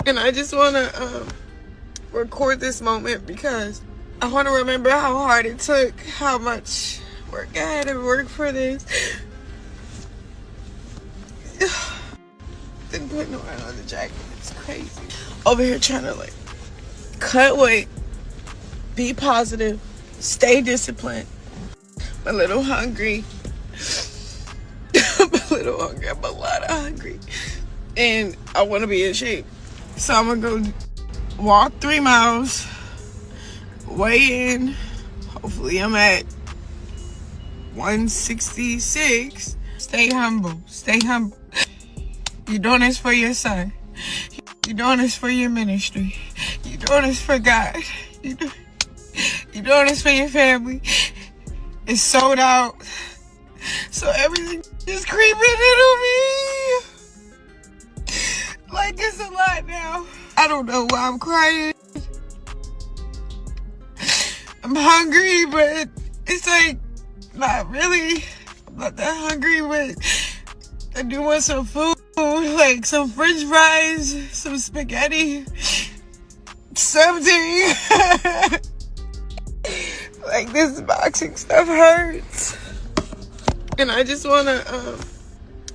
And I just want to record this moment because I want to remember how hard it took, how much work I had to work for this. Didn't put no oil on the jacket. It's crazy. Over here trying to like cut weight, be positive, stay disciplined. I'm a little hungry. I'm a little hungry. I'm a lot of hungry. And I want to be in shape. So I'm going to go walk 3 miles, weigh in. Hopefully I'm at 166. Stay humble. Stay humble. You're doing this for your son. You're doing this for your ministry. You're doing this for God. You're doing this for your family. It's sold out. So everything is creeping into me. Like it's a lot now. I don't know why I'm crying. I'm hungry, but it's like not really. I'm not that hungry, but I do want some food. Like some french fries, some spaghetti, something. Like this boxing stuff hurts. And I just want to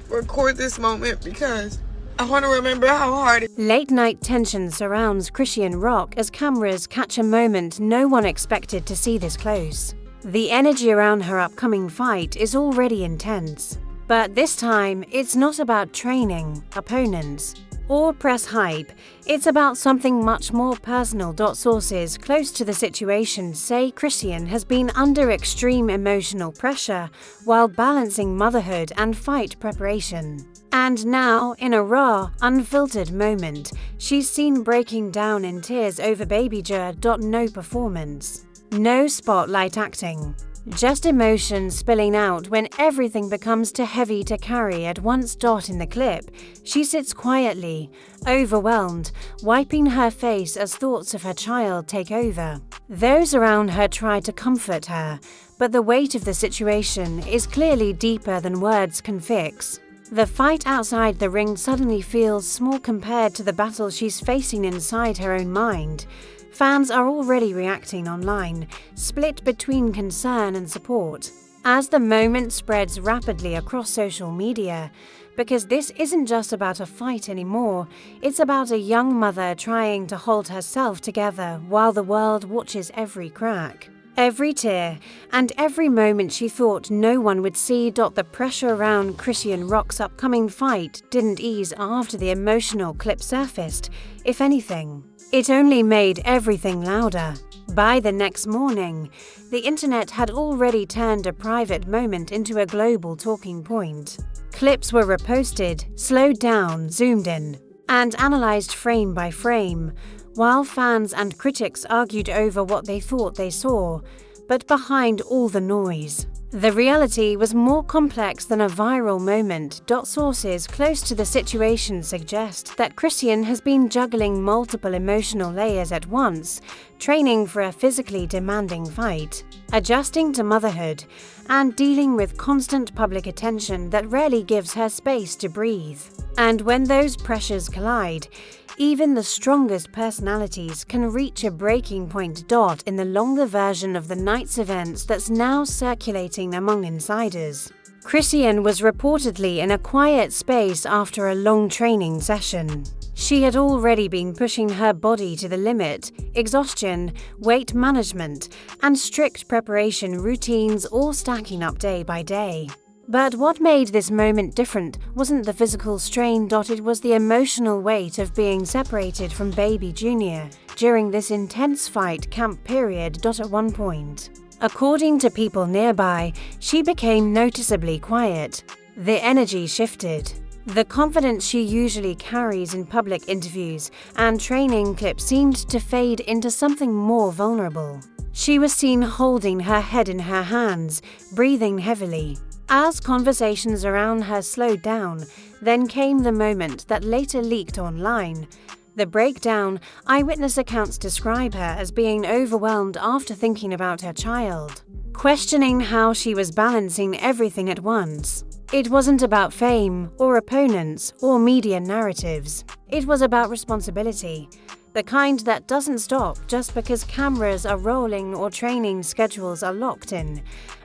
record this moment because I want to remember how hard it. Late night tension surrounds Chrisean Rock as cameras catch a moment no one expected to see this close. The energy around her upcoming fight is already intense. But this time, it's not about training, opponents, or press hype. It's about something much more personal. Sources close to the situation say Chrisean has been under extreme emotional pressure while balancing motherhood and fight preparation. And now, in a raw, unfiltered moment, she's seen breaking down in tears over baby Jer. No performance. No spotlight acting. Just emotion spilling out when everything becomes too heavy to carry at once. In the clip, she sits quietly, overwhelmed, wiping her face as thoughts of her child take over. Those around her try to comfort her, but the weight of the situation is clearly deeper than words can fix. The fight outside the ring suddenly feels small compared to the battle she's facing inside her own mind. Fans are already reacting online, split between concern and support, as the moment spreads rapidly across social media. Because this isn't just about a fight anymore, it's about a young mother trying to hold herself together while the world watches every crack. Every tear, and every moment she thought no one would see. The pressure around Chrisean Rock's upcoming fight didn't ease after the emotional clip surfaced. If anything, it only made everything louder. By the next morning, the internet had already turned a private moment into a global talking point. Clips were reposted, slowed down, zoomed in, and analyzed frame by frame, while fans and critics argued over what they thought they saw. But behind all the noise, the reality was more complex than a viral moment. Sources close to the situation suggest that Chrisean has been juggling multiple emotional layers at once, training for a physically demanding fight, adjusting to motherhood, and dealing with constant public attention that rarely gives her space to breathe. And when those pressures collide, even the strongest personalities can reach a breaking point. In the longer version of the night's events that's now circulating among insiders, Chrisean was reportedly in a quiet space after a long training session. She had already been pushing her body to the limit. Exhaustion, weight management, and strict preparation routines all stacking up day by day. But what made this moment different wasn't the physical strain. It was the emotional weight of being separated from baby Junior during this intense fight camp period. At one point, according to people nearby, she became noticeably quiet. The energy shifted. The confidence she usually carries in public interviews and training clips seemed to fade into something more vulnerable. She was seen holding her head in her hands, breathing heavily. As conversations around her slowed down, then came the moment that later leaked online. The breakdown. Eyewitness accounts describe her as being overwhelmed after thinking about her child, questioning how she was balancing everything at once. It wasn't about fame or opponents or media narratives. It was about responsibility, the kind that doesn't stop just because cameras are rolling or training schedules are locked in.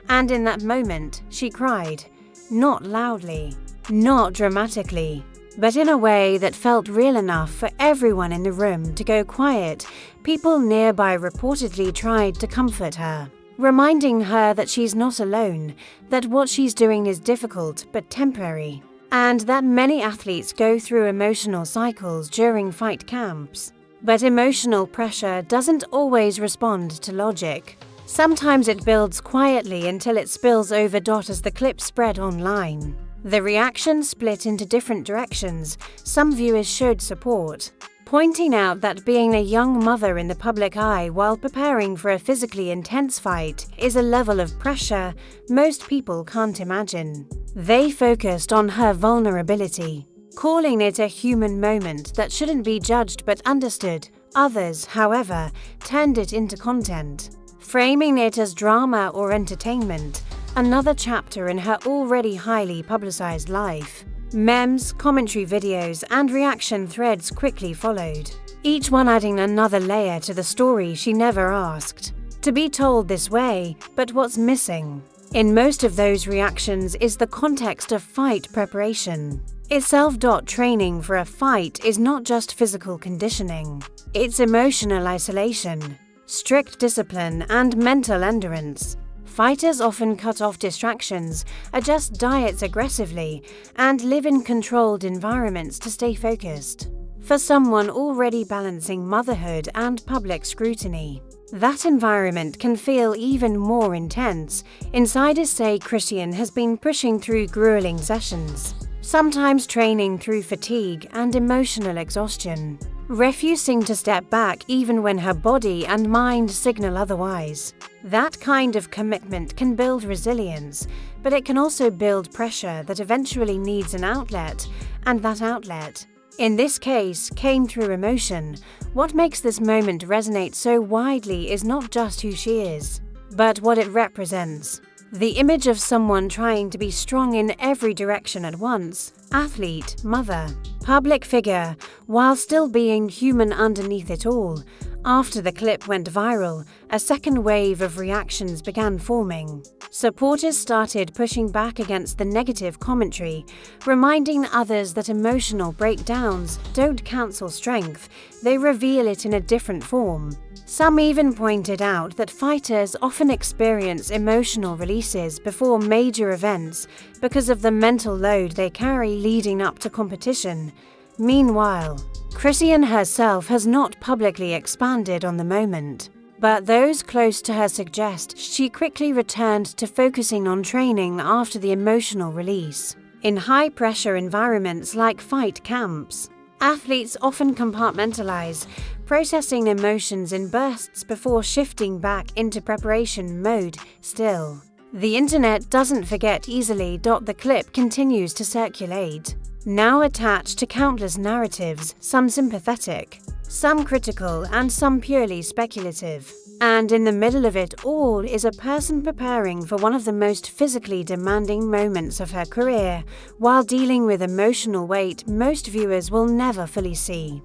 And in that moment, she cried. Not loudly, not dramatically, but in a way that felt real enough for everyone in the room to go quiet. People nearby reportedly tried to comfort her, reminding her that she's not alone, that what she's doing is difficult but temporary, and that many athletes go through emotional cycles during fight camps. But emotional pressure doesn't always respond to logic. Sometimes it builds quietly until it spills over. As the clip spread online, the reaction split into different directions. Some viewers showed support, pointing out that being a young mother in the public eye while preparing for a physically intense fight is a level of pressure most people can't imagine. They focused on her vulnerability, calling it a human moment that shouldn't be judged but understood. Others, however, turned it into content, framing it as drama or entertainment, another chapter in her already highly publicized life. Memes, commentary videos, and reaction threads quickly followed, each one adding another layer to the story she never asked to be told this way. But what's missing in most of those reactions is the context of fight preparation itself. Training for a fight is not just physical conditioning, it's emotional isolation, strict discipline, and mental endurance. Fighters often cut off distractions, adjust diets aggressively, and live in controlled environments to stay focused. For someone already balancing motherhood and public scrutiny, that environment can feel even more intense. Insiders say Chrisean has been pushing through grueling sessions, sometimes training through fatigue and emotional exhaustion, refusing to step back even when her body and mind signal otherwise. That kind of commitment can build resilience, but it can also build pressure that eventually needs an outlet, and that outlet, in this case, came through emotion. What makes this moment resonate so widely is not just who she is, but what it represents. The image of someone trying to be strong in every direction at once, athlete, mother, public figure, while still being human underneath it all. After the clip went viral, a second wave of reactions began forming. Supporters started pushing back against the negative commentary, reminding others that emotional breakdowns don't cancel strength, they reveal it in a different form. Some even pointed out that fighters often experience emotional releases before major events because of the mental load they carry leading up to competition. Meanwhile, Chrisean herself has not publicly expanded on the moment, but those close to her suggest she quickly returned to focusing on training after the emotional release. In high-pressure environments like fight camps, athletes often compartmentalize, processing emotions in bursts before shifting back into preparation mode. Still, the internet doesn't forget easily. The clip continues to circulate, now attached to countless narratives, some sympathetic, some critical, and some purely speculative. And in the middle of it all is a person preparing for one of the most physically demanding moments of her career, while dealing with emotional weight most viewers will never fully see.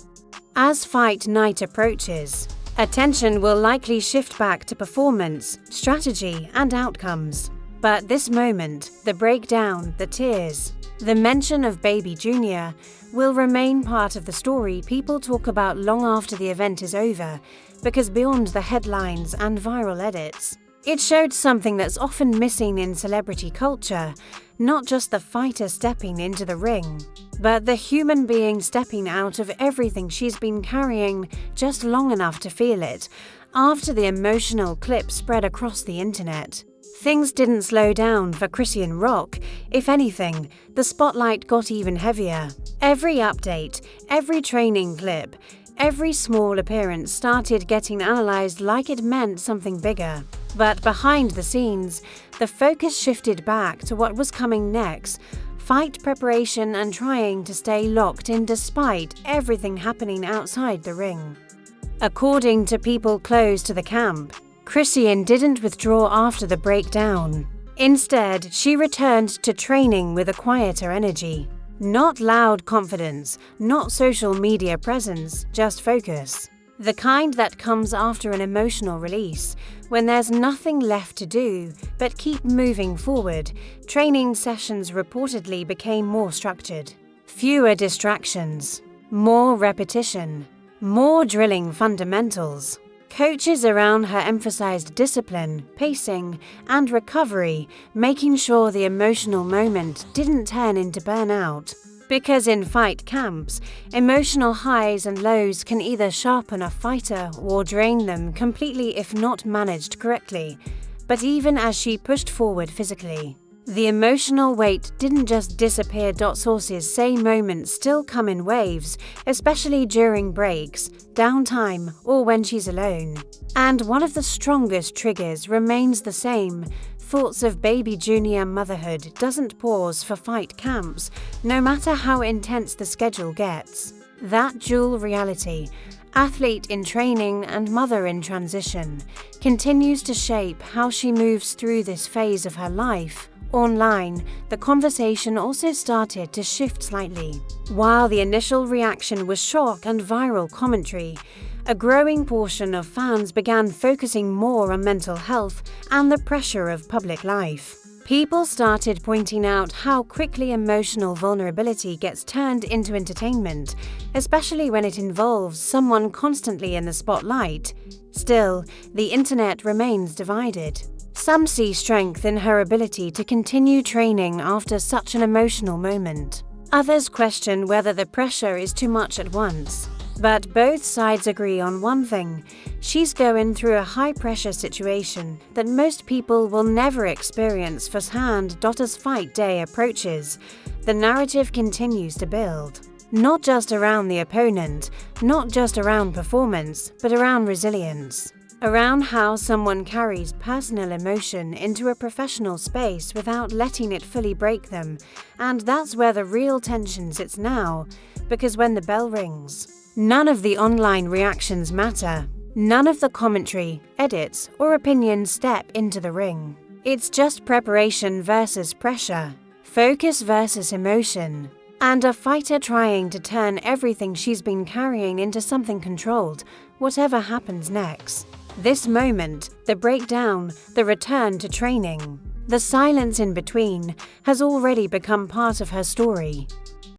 As fight night approaches, attention will likely shift back to performance, strategy, and outcomes. But this moment, the breakdown, the tears, the mention of baby Junior, will remain part of the story people talk about long after the event is over, because beyond the headlines and viral edits, it showed something that's often missing in celebrity culture, not just the fighter stepping into the ring, but the human being stepping out of everything she's been carrying just long enough to feel it. After the emotional clip spread across the internet, things didn't slow down for Chrisean Rock. If anything, the spotlight got even heavier. Every update, every training clip, every small appearance started getting analyzed like it meant something bigger. But behind the scenes, the focus shifted back to what was coming next: fight preparation and trying to stay locked in despite everything happening outside the ring. According to people close to the camp, Chrisean didn't withdraw after the breakdown. Instead, she returned to training with a quieter energy. Not loud confidence, not social media presence, just focus. The kind that comes after an emotional release, when there's nothing left to do but keep moving forward. Training sessions reportedly became more structured. Fewer distractions, more repetition, more drilling fundamentals. Coaches around her emphasized discipline, pacing, and recovery, making sure the emotional moment didn't turn into burnout. Because in fight camps, emotional highs and lows can either sharpen a fighter or drain them completely if not managed correctly. But even as she pushed forward physically, the emotional weight didn't just disappear. Sources say moments still come in waves, especially during breaks, downtime, or when she's alone. And one of the strongest triggers remains the same. Thoughts of baby junior motherhood doesn't pause for fight camps, no matter how intense the schedule gets. That dual reality, athlete in training and mother in transition, continues to shape how she moves through this phase of her life. Online, the conversation also started to shift slightly. While the initial reaction was shock and viral commentary, a growing portion of fans began focusing more on mental health and the pressure of public life. People started pointing out how quickly emotional vulnerability gets turned into entertainment, especially when it involves someone constantly in the spotlight. Still, the internet remains divided. Some see strength in her ability to continue training after such an emotional moment. Others question whether the pressure is too much at once. But both sides agree on one thing: she's going through a high-pressure situation that most people will never experience firsthand. As fight day approaches, the narrative continues to build. Not just around the opponent, not just around performance, but around resilience. Around how someone carries personal emotion into a professional space without letting it fully break them. And that's where the real tension sits now, because when the bell rings, none of the online reactions matter. None of the commentary, edits, or opinions step into the ring. It's just preparation versus pressure, focus versus emotion, and a fighter trying to turn everything she's been carrying into something controlled, whatever happens next. This moment, the breakdown, the return to training, the silence in between, has already become part of her story.